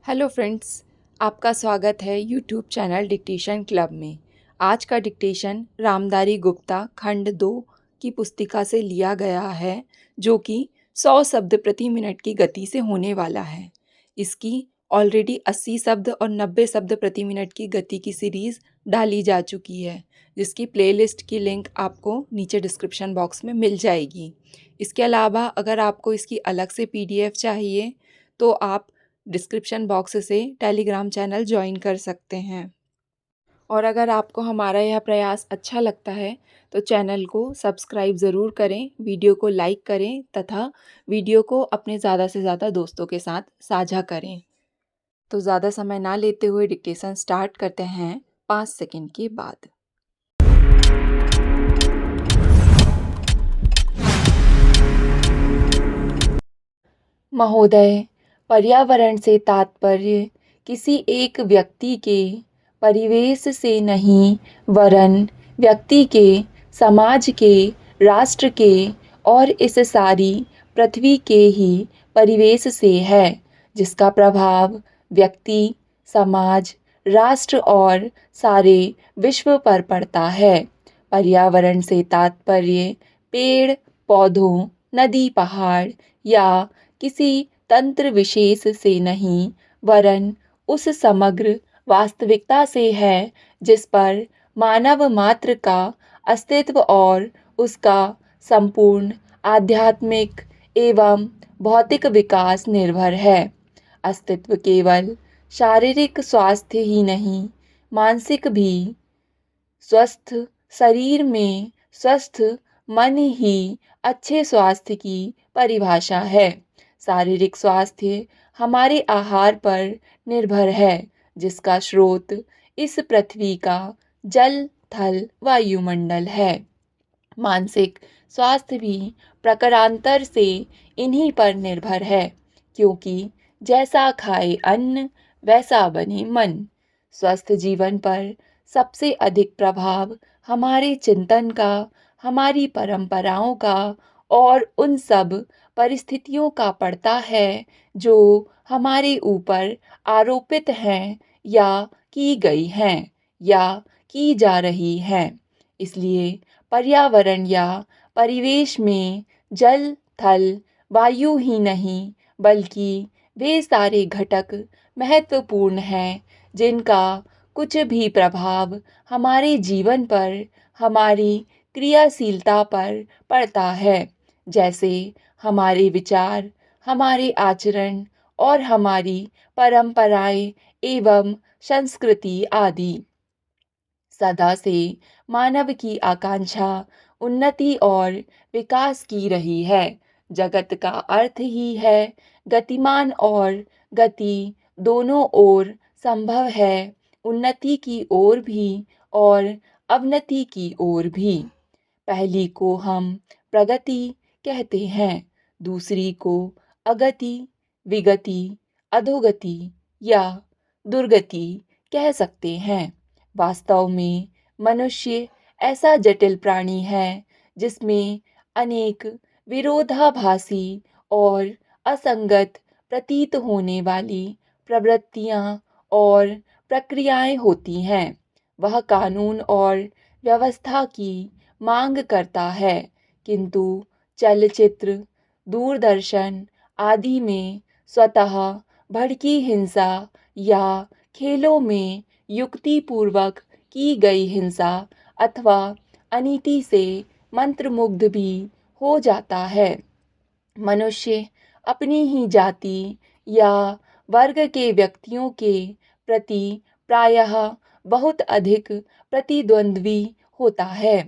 Hello friends, आपका स्वागत है यूट्यूब चैनल डिक्टेशन क्लब में। आज का डिक्टेशन रामधारी गुप्ता खंड 2 की पुस्तिका से लिया गया है, जो कि 100 शब्द प्रति मिनट की गति से होने वाला है। इसकी ऑलरेडी 80 शब्द और 90 शब्द प्रति मिनट की गति की सीरीज़ डाली जा चुकी है, जिसकी प्लेलिस्ट की लिंक आपको नीचे डिस्क्रिप्शन बॉक्स में मिल जाएगी। इसके अलावा अगर आपको इसकी अलग से PDF चाहिए तो आप डिस्क्रिप्शन बॉक्स से टेलीग्राम चैनल ज्वाइन कर सकते हैं। और अगर आपको हमारा यह प्रयास अच्छा लगता है तो चैनल को सब्सक्राइब ज़रूर करें, वीडियो को लाइक करें तथा वीडियो को अपने ज़्यादा से ज़्यादा दोस्तों के साथ साझा करें। तो ज़्यादा समय ना लेते हुए डिक्टेशन स्टार्ट करते हैं 5 सेकंड के बाद। महोदय, पर्यावरण से तात्पर्य किसी एक व्यक्ति के परिवेश से नहीं, वरन व्यक्ति के, समाज के, राष्ट्र के और इस सारी पृथ्वी के ही परिवेश से है, जिसका प्रभाव व्यक्ति, समाज, राष्ट्र और सारे विश्व पर पड़ता है। पर्यावरण से तात्पर्य पेड़, पौधों, नदी, पहाड़ या किसी तंत्र विशेष से नहीं, वरन उस समग्र वास्तविकता से है जिस पर मानव मात्र का अस्तित्व और उसका संपूर्ण आध्यात्मिक एवं भौतिक विकास निर्भर है। अस्तित्व केवल शारीरिक स्वास्थ्य ही नहीं, मानसिक भी। स्वस्थ शरीर में स्वस्थ मन ही अच्छे स्वास्थ्य की परिभाषा है। शारीरिक स्वास्थ्य हमारे आहार पर निर्भर है, जिसका स्रोत इस पृथ्वी का जल, थल, वायुमंडल है। मानसिक स्वास्थ्य भी प्रकारांतर से इन्हीं पर निर्भर है, क्योंकि जैसा खाए अन्न वैसा बने मन। स्वस्थ जीवन पर सबसे अधिक प्रभाव हमारे चिंतन का, हमारी परंपराओं का और उन सब परिस्थितियों का पड़ता है जो हमारे ऊपर आरोपित हैं या की गई हैं या की जा रही हैं। इसलिए पर्यावरण या परिवेश में जल, थल, वायु ही नहीं, बल्कि वे सारे घटक महत्वपूर्ण हैं जिनका कुछ भी प्रभाव हमारे जीवन पर, हमारी क्रियाशीलता पर पड़ता है, जैसे हमारे विचार, हमारे आचरण और हमारी परंपराएं एवं संस्कृति आदि। सदा से मानव की आकांक्षा उन्नति और विकास की रही है। जगत का अर्थ ही है गतिमान, और गति दोनों ओर संभव है, उन्नति की ओर भी और अवनति की ओर भी। पहली को हम प्रगति कहते हैं, दूसरी को अगति, विगति, अधोगति या दुर्गति कह सकते हैं। वास्तव में मनुष्य ऐसा जटिल प्राणी है जिसमें अनेक विरोधाभासी और असंगत प्रतीत होने वाली प्रवृत्तियां और प्रक्रियाएं होती हैं। वह कानून और व्यवस्था की मांग करता है, किंतु चलचित्र, दूरदर्शन आदि में स्वतः भड़की हिंसा या खेलों में युक्तिपूर्वक की गई हिंसा अथवा अनीति से मंत्रमुग्ध भी हो जाता है। मनुष्य अपनी ही जाति या वर्ग के व्यक्तियों के प्रति प्रायः बहुत अधिक प्रतिद्वंद्वी होता है,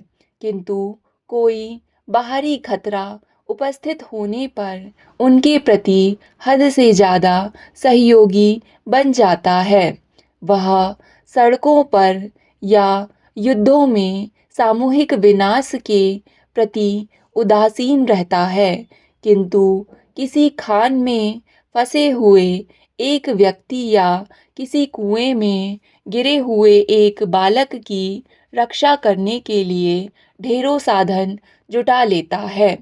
किंतु कोई बाहरी खतरा उपस्थित होने पर उनके प्रति हद से ज़्यादा सहयोगी बन जाता है। वह सड़कों पर या युद्धों में सामूहिक विनाश के प्रति उदासीन रहता है, किंतु किसी खान में फंसे हुए एक व्यक्ति या किसी कुएं में गिरे हुए एक बालक की रक्षा करने के लिए ढेरों साधन जुटा लेता है।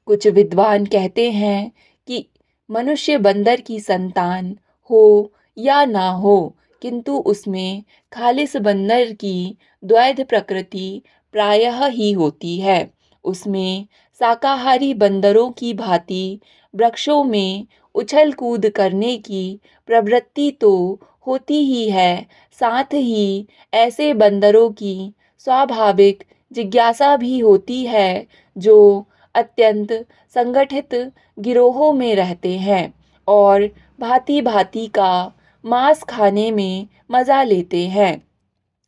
कुछ विद्वान कहते हैं कि मनुष्य बंदर की संतान हो या ना हो, किंतु उसमें खालिस बंदर की द्वैध प्रकृति प्रायः ही होती है। उसमें शाकाहारी बंदरों की भांति वृक्षों में उछल कूद करने की प्रवृत्ति तो होती ही है, साथ ही ऐसे बंदरों की स्वाभाविक जिज्ञासा भी होती है जो अत्यंत संगठित गिरोहों में रहते हैं और भांति भांति का मांस खाने में मजा लेते हैं।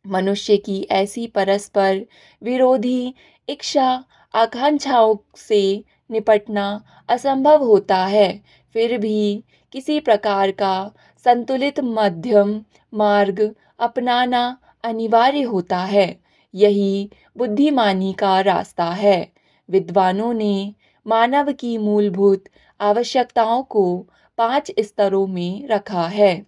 मनुष्य की ऐसी परस्पर विरोधी इच्छा आकांक्षाओं से निपटना असंभव होता है। फिर भी किसी प्रकार का संतुलित मध्यम मार्ग अपनाना अनिवार्य होता है। यही बुद्धिमानी का रास्ता है। विद्वानों ने मानव की मूलभूत आवश्यकताओं को 5 स्तरों में रखा है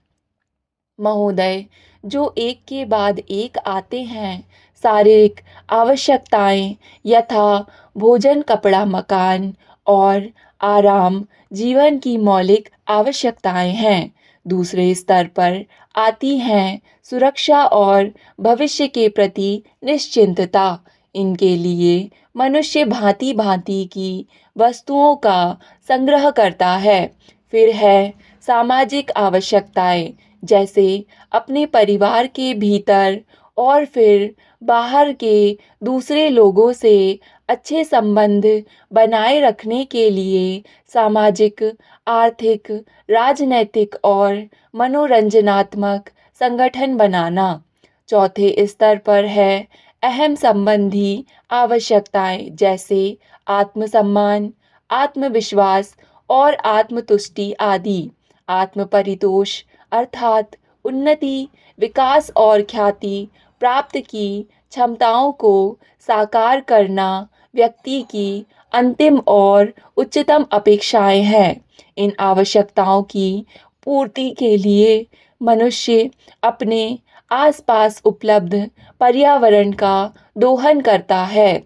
महोदय, जो एक के बाद एक आते हैं। शारीरिक आवश्यकताएं यथा भोजन, कपड़ा, मकान और आराम जीवन की मौलिक आवश्यकताएं हैं। दूसरे स्तर पर आती हैं सुरक्षा और भविष्य के प्रति निश्चिंतता। इनके लिए मनुष्य भांति भांति की वस्तुओं का संग्रह करता है। फिर है सामाजिक आवश्यकताएं, जैसे अपने परिवार के भीतर और फिर बाहर के दूसरे लोगों से अच्छे संबंध बनाए रखने के लिए सामाजिक, आर्थिक, राजनैतिक और मनोरंजनात्मक संगठन बनाना। चौथे स्तर पर है अहम संबंधी आवश्यकताएं, जैसे आत्मसम्मान, आत्मविश्वास और आत्मतुष्टि आदि। आत्मपरितोष अर्थात उन्नति, विकास और ख्याति प्राप्त की क्षमताओं को साकार करना व्यक्ति की अंतिम और उच्चतम अपेक्षाएं हैं। इन आवश्यकताओं की पूर्ति के लिए मनुष्य अपने आसपास उपलब्ध पर्यावरण का दोहन करता है।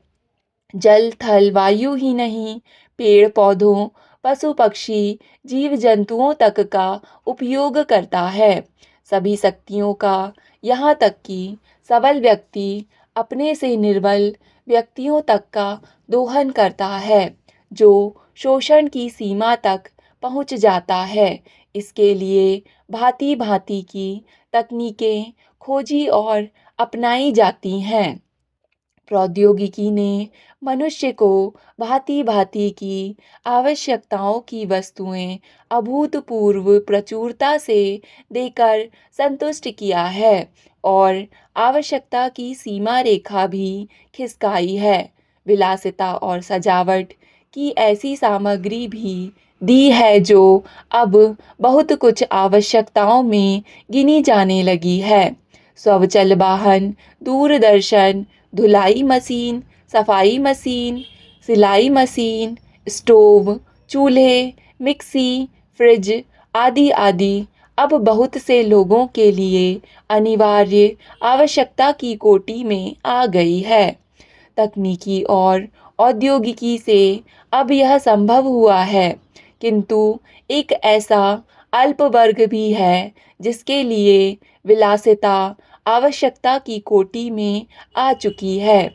जल, थल, वायु ही नहीं, पेड़ पौधों, पशु पक्षी, जीव जंतुओं तक का उपयोग करता है। सभी शक्तियों का, यहाँ तक कि सबल व्यक्ति अपने से निर्बल व्यक्तियों तक का दोहन करता है, जो शोषण की सीमा तक पहुँच जाता है। इसके लिए भांति भांति की तकनीकें खोजी और अपनाई जाती हैं। प्रौद्योगिकी ने मनुष्य को भांति भांति की आवश्यकताओं की वस्तुएं अभूतपूर्व प्रचुरता से देकर संतुष्ट किया है और आवश्यकता की सीमा रेखा भी खिसकाई है। विलासिता और सजावट की ऐसी सामग्री भी दी है जो अब बहुत कुछ आवश्यकताओं में गिनी जाने लगी है। स्वचालित वाहन, दूरदर्शन, धुलाई मशीन, सफाई मशीन, सिलाई मशीन, स्टोव, चूल्हे, मिक्सी, फ्रिज आदि आदि अब बहुत से लोगों के लिए अनिवार्य आवश्यकता की कोटि में आ गई है। तकनीकी और औद्योगिकी से अब यह संभव हुआ है, किंतु एक ऐसा अल्प वर्ग भी है जिसके लिए विलासिता आवश्यकता की कोटि में आ चुकी है।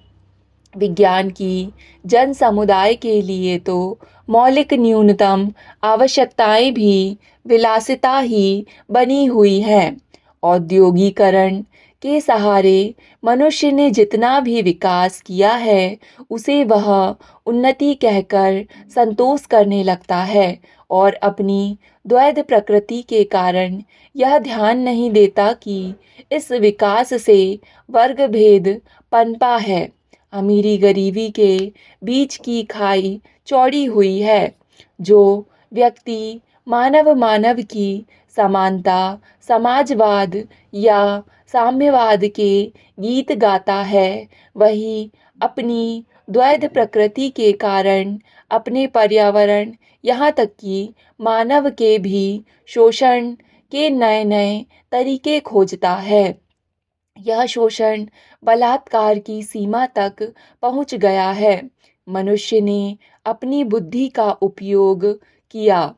विज्ञान की जन समुदाय के लिए तो मौलिक न्यूनतम आवश्यकताएं भी विलासिता ही बनी हुई है। औद्योगिकरण के सहारे मनुष्य ने जितना भी विकास किया है, उसे वह उन्नति कहकर संतोष करने लगता है और अपनी द्वैध प्रकृति के कारण यह ध्यान नहीं देता कि इस विकास से वर्ग भेद पनपा है। अमीरी गरीबी के बीच की खाई चौड़ी हुई है। जो व्यक्ति मानव मानव की समानता, समाजवाद या साम्यवाद के गीत गाता है, वही अपनी द्वैध प्रकृति के कारण अपने पर्यावरण, यहाँ तक कि मानव के भी शोषण के नए नए तरीके खोजता है। यह शोषण बलात्कार की सीमा तक पहुंच गया है। मनुष्य ने अपनी बुद्धि का उपयोग किया,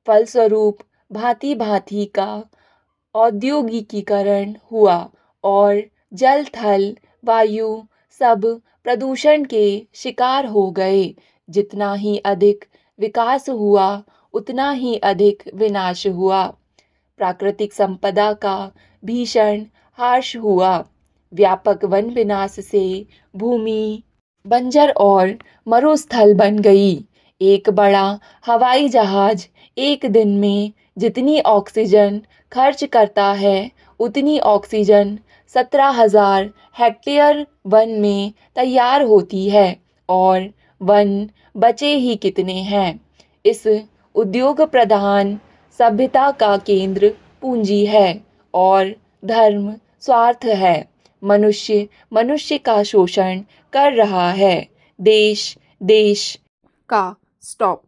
फलस्वरूप भांति भांति का औद्योगिकीकरण हुआ और जल थल वायु सब प्रदूषण के शिकार हो गए। जितना ही अधिक विकास हुआ उतना ही अधिक विनाश हुआ। प्राकृतिक संपदा का भीषण ह्रास हुआ। व्यापक वन विनाश से भूमि बंजर और मरुस्थल बन गई। एक बड़ा हवाई जहाज एक दिन में जितनी ऑक्सीजन खर्च करता है उतनी ऑक्सीजन 17,000 हेक्टेयर वन में तैयार होती है, और वन बचे ही कितने हैं। इस उद्योग प्रधान सभ्यता का केंद्र पूंजी है और धर्म स्वार्थ है। मनुष्य मनुष्य का शोषण कर रहा है। देश देश का स्टॉप।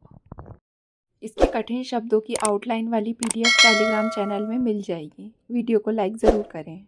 इसके कठिन शब्दों की आउटलाइन वाली PDF टेलीग्राम चैनल में मिल जाएगी। वीडियो को लाइक ज़रूर करें।